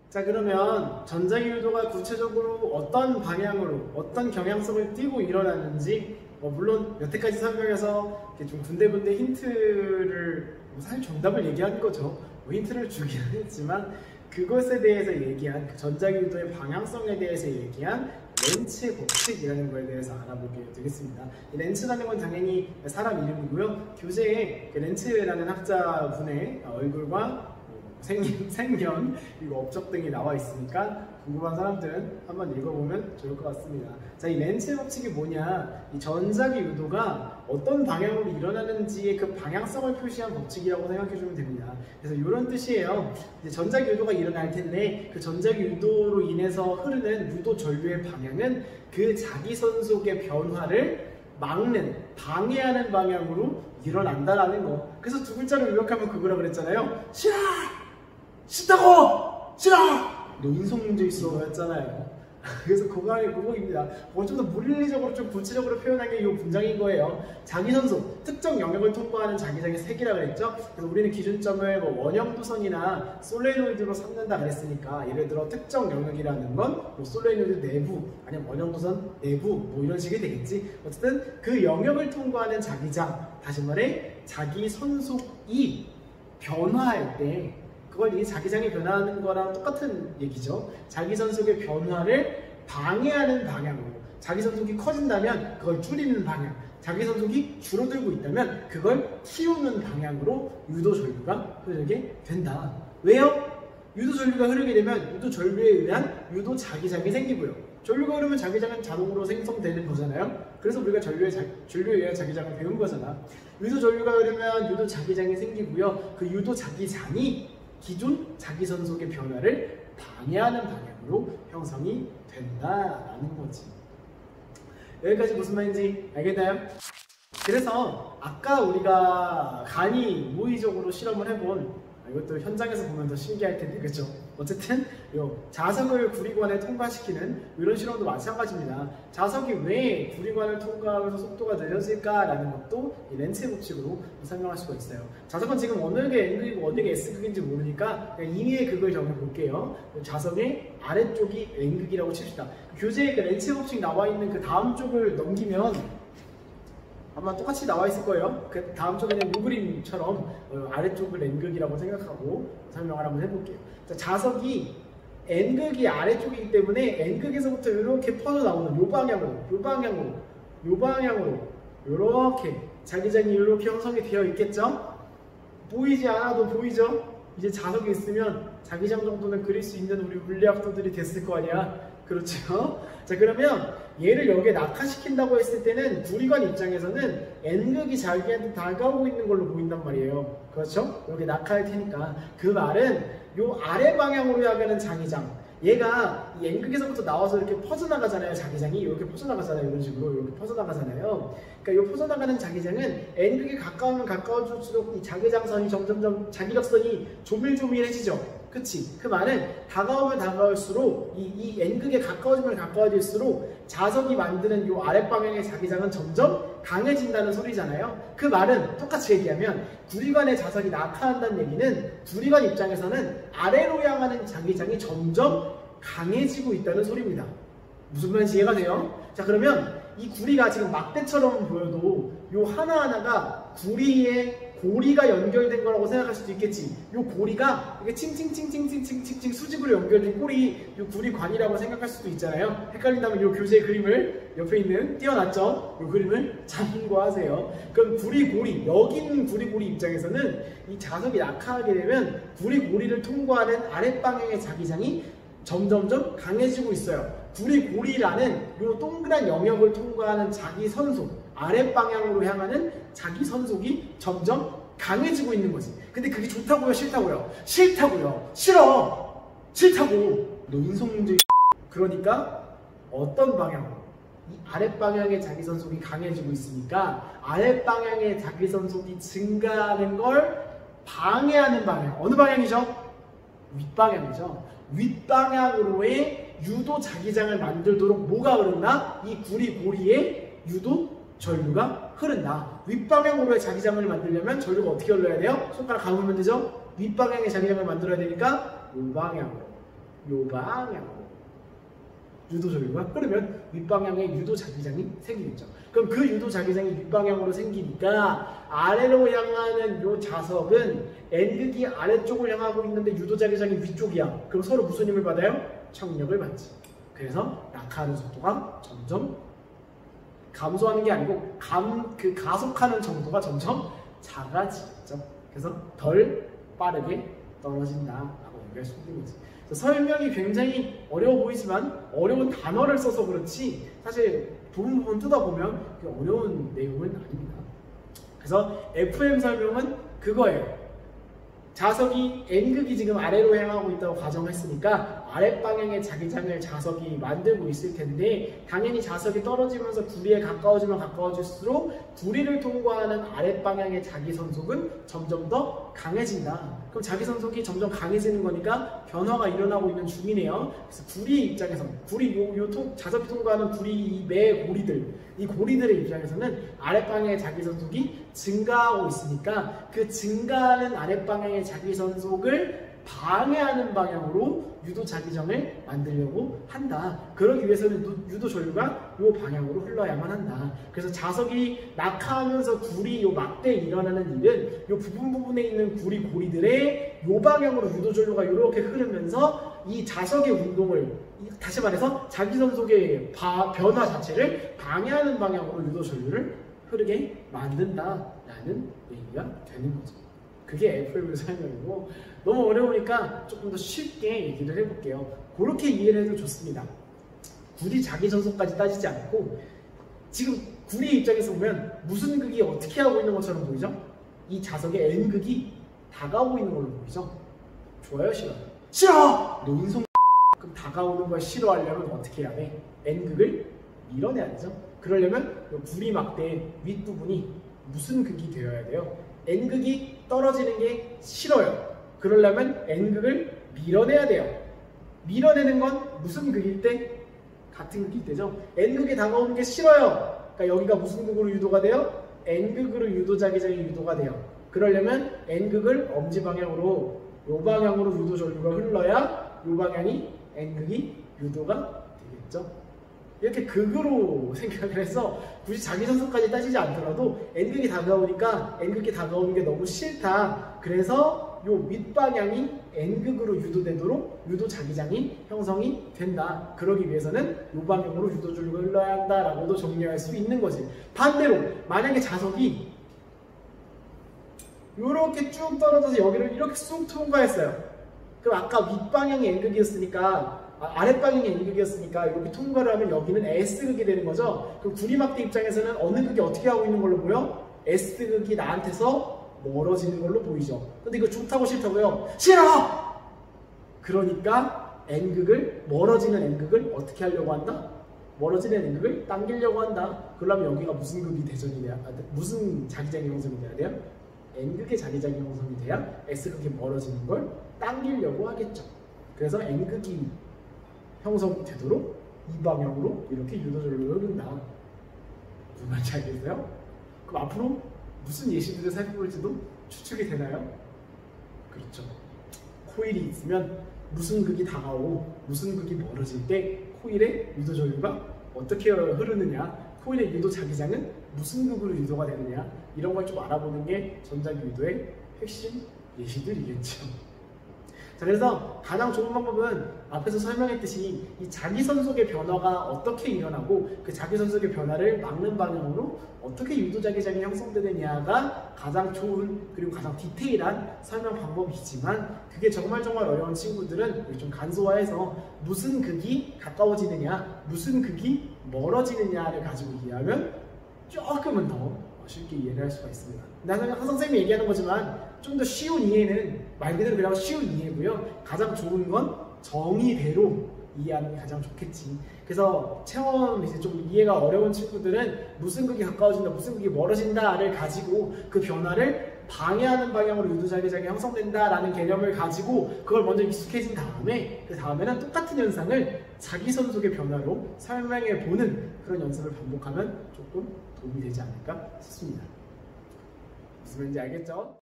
자, 그러면 전자기 유도가 구체적으로 어떤 방향으로 어떤 경향성을 띠고 일어나는지 물론 여태까지 설명해서 좀 군데군데 힌트를 사실 정답을 얘기한 거죠. 힌트를 주긴 했지만 그것에 대해서 얘기한 그 전자기 유도의 방향성에 대해서 얘기한 렌츠 법칙이라는 거에 대해서 알아보게 되겠습니다. 이 렌츠라는 건 당연히 사람 이름이고요. 교재에 그 렌츠라는 학자분의 얼굴과 생년, 그리고 업적 등이 나와 있으니까 궁금한 사람들은 한번 읽어보면 좋을 것 같습니다. 자, 이 렌츠 법칙이 뭐냐? 이 전자기 유도가 어떤 방향으로 일어나는지의 그 방향성을 표시한 법칙이라고 생각해주면 됩니다. 그래서 이런 뜻이에요. 이제 전자기 유도가 일어날 텐데 그 전자기 유도로 인해서 흐르는 유도 전류의 방향은 그 자기선 속의 변화를 막는, 방해하는 방향으로 일어난다라는 거. 그래서 두 글자로 요약하면 그거라 그랬잖아요. 싫어! 싫다고! 싫어! 너 인성 문제 있어 였잖아요. 그래서 그거입니다. 좀 더 물리적으로 좀 구체적으로 표현한 게 이 문장인 거예요. 자기선속, 특정 영역을 통과하는 자기장의 색이라 그랬죠. 그래서 우리는 기준점을 원형도선이나 솔레노이드로 삼는다 그랬으니까 예를 들어 특정 영역이라는 건 솔레노이드 내부 아니면 원형도선 내부 이런 식이 되겠지. 어쨌든 그 영역을 통과하는 자기장, 다시 말해 자기선속이 변화할 때 그걸 이 자기장이 변화하는 거랑 똑같은 얘기죠. 자기선속의 변화를 방해하는 방향으로, 자기선속이 커진다면 그걸 줄이는 방향, 자기선속이 줄어들고 있다면 그걸 키우는 방향으로 유도전류가 흐르게 된다. 왜요? 유도전류가 흐르게 되면 유도전류에 의한 유도자기장이 생기고요. 전류가 흐르면 자기장은 자동으로 생성되는 거잖아요. 그래서 우리가 전류에 의한 자기장을 배운 거잖아. 유도전류가 흐르면 유도자기장이 생기고요. 그 유도자기장이 기존 자기선속의 변화를 방해하는 방향으로 형성이 된다라는 거지. 여기까지 무슨 말인지 알겠나요? 그래서 아까 우리가 간이 모의적으로 실험을 해본 이것도 현장에서 보면 더 신기할 텐데, 그렇죠? 어쨌든 요 자석을 구리관에 통과시키는 이런 실험도 마찬가지입니다. 자석이 왜 구리관을 통과하면서 속도가 느려질까라는 것도 이 렌츠의 법칙으로 설명할 수가 있어요. 자석은 지금 어느 게 N극이고 어느 게 S극인지 모르니까 그냥 임의의 극을 정해볼게요. 자석의 아래쪽이 N극이라고 칩시다. 교재에 그 렌츠의 법칙 나와 있는 그 다음 쪽을 넘기면 아마 똑같이 나와 있을 거예요. 그 다음 쪽에는 이 그림처럼 아래쪽을 N극이라고 생각하고 설명을 한번 해볼게요. 자, 자석이 N극이 아래쪽이기 때문에 N극에서부터 이렇게 퍼져 나오는 요 방향으로 이렇게 자기장이 이렇게 형성이 되어 있겠죠? 보이지 않아도 보이죠? 이제 자석이 있으면 자기장 정도는 그릴 수 있는 우리 물리학도들이 됐을 거 아니야? 그렇죠? 자, 그러면 얘를 여기에 낙하시킨다고 했을 때는 구리관 입장에서는 N극이 자기한테 다가오고 있는 걸로 보인단 말이에요. 그렇죠? 여기 낙하할 테니까. 그 말은 요 아래 방향으로 향하는 자기장, 얘가 이 N극에서부터 나와서 이렇게 퍼져나가잖아요. 자기장이 이렇게 퍼져나가잖아요. 이런 식으로 이렇게 퍼져나가잖아요. 그러니까 이 퍼져나가는 자기장은 N극에 가까우면 가까워질수록 이 자기장선이 점점점 자기력선이 조밀조밀해지죠. 그치? 그 말은 다가오면 다가올수록 이 N극에 가까워지면 가까워질수록 자석이 만드는 이 아랫방향의 자기장은 점점 강해진다는 소리잖아요. 그 말은 똑같이 얘기하면 구리관의 자석이 낙하한다는 얘기는 구리관 입장에서는 아래로 향하는 자기장이 점점 강해지고 있다는 소리입니다. 무슨 말인지 이해가 돼요? 자, 그러면 이 구리가 지금 막대처럼 보여도 요 하나하나가 구리에 고리가 연결된 거라고 생각할 수도 있겠지. 요 고리가 이게 칭칭칭칭칭칭칭칭 수직으로 연결된 꼬리, 요 구리관이라고 생각할 수도 있잖아요. 헷갈린다면 요 교재 그림을 옆에 있는 띄워놨죠? 요 그림을 참고하세요. 그럼 구리고리, 여기 있는 구리고리 입장에서는 이 자석이 낙하하게 되면 구리고리를 통과하는 아랫방향의 자기장이 점점점 강해지고 있어요. 구리고리라는 요 동그란 영역을 통과하는 자기선속, 아랫방향으로 향하는 자기선속이 점점 강해지고 있는 거지. 근데 그게 좋다고요? 싫다고요? 싫다고요. 싫어. 싫다고. 너 인성 문제. 그러니까 어떤 방향으로? 이 아랫방향의 자기선속이 강해지고 있으니까 아랫방향의 자기선속이 증가하는 걸 방해하는 방향. 어느 방향이죠? 윗방향이죠. 윗방향으로의 유도 자기장을 만들도록 뭐가 흐른다? 이 구리고리에 유도 전류가 흐른다. 윗방향으로의 자기장을 만들려면 전류가 어떻게 흘러야 돼요? 손가락 감으면 되죠? 윗방향의 자기장을 만들어야 되니까 윗방향으로. 요 방향으로 유도전류가 흐르면 윗방향에 유도자기장이 생기겠죠. 그럼 그 유도자기장이 윗방향으로 생기니까 아래로 향하는 요 자석은 N극이 아래쪽을 향하고 있는데 유도자기장이 위쪽이야. 그럼 서로 무슨 힘을 받아요? 청력을 받지. 그래서 낙하하는 속도가 점점 감소하는 게 아니고 가속하는 정도가 점점 작아지죠. 그래서 덜 빠르게 떨어진다라고 얘기할 수 있는 거지. 설명이 굉장히 어려워 보이지만 어려운 단어를 써서 그렇지 사실 부분 뜯어보면 어려운 내용은 아닙니다. 그래서 FM 설명은 그거예요. 자석이 N극이 지금 아래로 향하고 있다고 가정했으니까 아랫방향의 자기장을 자석이 만들고 있을 텐데 당연히 자석이 떨어지면서 구리에 가까워지면 가까워질수록 구리를 통과하는 아랫방향의 자기선속은 점점 더 강해진다. 그럼 자기선속이 점점 강해지는 거니까 변화가 일어나고 있는 중이네요. 그래서 구리 입장에서 자석이 통과하는 구리 매 고리들 이 고리들의 입장에서는 아랫방향의 자기선속이 증가하고 있으니까 그 증가하는 아랫방향의 자기선속을 방해하는 방향으로 유도자기장을 만들려고 한다. 그러기 위해서는 유도전류가 이 방향으로 흘러야만 한다. 그래서 자석이 낙하하면서 구리 요 막대에 일어나는 일은 요 부분에 있는 구리 고리들의 요 방향으로 유도전류가 이렇게 흐르면서 이 자석의 운동을 다시 말해서 자기선속의 변화 자체를 방해하는 방향으로 유도전류를 흐르게 만든다라는 얘기가 되는 거죠. 그게 FM의 설명이고 너무 어려우니까 조금 더 쉽게 얘기를 해볼게요. 그렇게 이해를 해도 좋습니다. 굳이 자기전속까지 따지지 않고 지금 구리 입장에서 보면 무슨 극이 어떻게 하고 있는 것처럼 보이죠? 이 자석의 N극이 다가오고 있는 걸로 보이죠? 좋아요? 싫어요? 싫어! 노인성 그럼 다가오는 걸 싫어하려면 어떻게 해야 돼? N극을 밀어내야 되죠? 그러려면 구리 막대의 윗부분이 무슨 극이 되어야 돼요? N극이 떨어지는 게 싫어요. 그러려면 N극을 밀어내야 돼요. 밀어내는 건 무슨 극일 때? 같은 극일 때죠. N극이 다가오는 게 싫어요. 그러니까 여기가 무슨 극으로 유도가 돼요? N극으로 유도자기장이 유도가 돼요. 그러려면 N극을 엄지 방향으로 요 방향으로 유도전류가 흘러야 요 방향이 N극이 유도가 되겠죠. 이렇게 극으로 생각을 해서 굳이 자기선속까지 따지지 않더라도 N극이 다가오니까 N극이 다가오는 게 너무 싫다. 그래서 요 윗방향이 N극으로 유도되도록 유도자기장이 형성이 된다. 그러기 위해서는 요 방향으로 유도전류가 흘러야 한다라고도 정리할 수 있는 거지. 반대로 만약에 자석이 이렇게 쭉 떨어져서 여기를 이렇게 쑥 통과했어요. 그럼 아까 윗방향이 N극이었으니까 아랫방향이 N극이었으니까 이렇게 통과를 하면 여기는 S극이 되는 거죠. 그럼 구리막대 입장에서는 어느 극이 어떻게 하고 있는 걸로 보여? S극이 나한테서 멀어지는 걸로 보이죠. 근데 이거 좋다고 싫다고요? 싫어! 그러니까 N극을 멀어지는 N극을 어떻게 하려고 한다? 멀어지는 N극을 당기려고 한다. 그러면 여기가 무슨 극이 대전이 돼야 무슨 자기장이 형성이 돼야 돼요? N극의 자기장이 형성이 돼야 S극이 멀어지는 걸 당기려고 하겠죠. 그래서 N극이 형성되도록 이 방향으로 이렇게 유도전류를 흐른다. 무슨 말인지 알겠어요? 그럼 앞으로 무슨 예시들을 살펴볼지도 추측이 되나요? 그렇죠. 코일이 있으면 무슨 극이 다가오고 무슨 극이 멀어질 때 코일의 유도전류가 어떻게 흐르느냐, 코일의 유도자기장은 무슨 극으로 유도가 되느냐, 이런 걸 좀 알아보는 게 전자기 유도의 핵심 예시들이겠죠. 자, 그래서 가장 좋은 방법은 앞에서 설명했듯이 이 자기선속의 변화가 어떻게 일어나고 그 자기선속의 변화를 막는 방향으로 어떻게 유도자기장이 형성되느냐가 가장 좋은 그리고 가장 디테일한 설명 방법이지만 그게 정말 어려운 친구들은 좀 간소화해서 무슨 극이 가까워지느냐 무슨 극이 멀어지느냐를 가지고 이해하면 조금은 더 쉽게 이해를 할 수가 있습니다. 나는 항상 선생님이 얘기하는 거지만 좀 더 쉬운 이해는 말 그대로 그냥 쉬운 이해고요. 가장 좋은 건 정의대로 이해하는 게 가장 좋겠지. 그래서 체험 이제 좀 이해가 어려운 친구들은 무슨 극이 가까워진다, 무슨 극이 멀어진다를 가지고 그 변화를 방해하는 방향으로 유도자기장이 형성된다라는 개념을 가지고 그걸 먼저 익숙해진 다음에 그 다음에는 똑같은 현상을 자기선속의 변화로 설명해 보는 그런 연습을 반복하면 조금 도움이 되지 않을까 싶습니다. 무슨 말인지 알겠죠?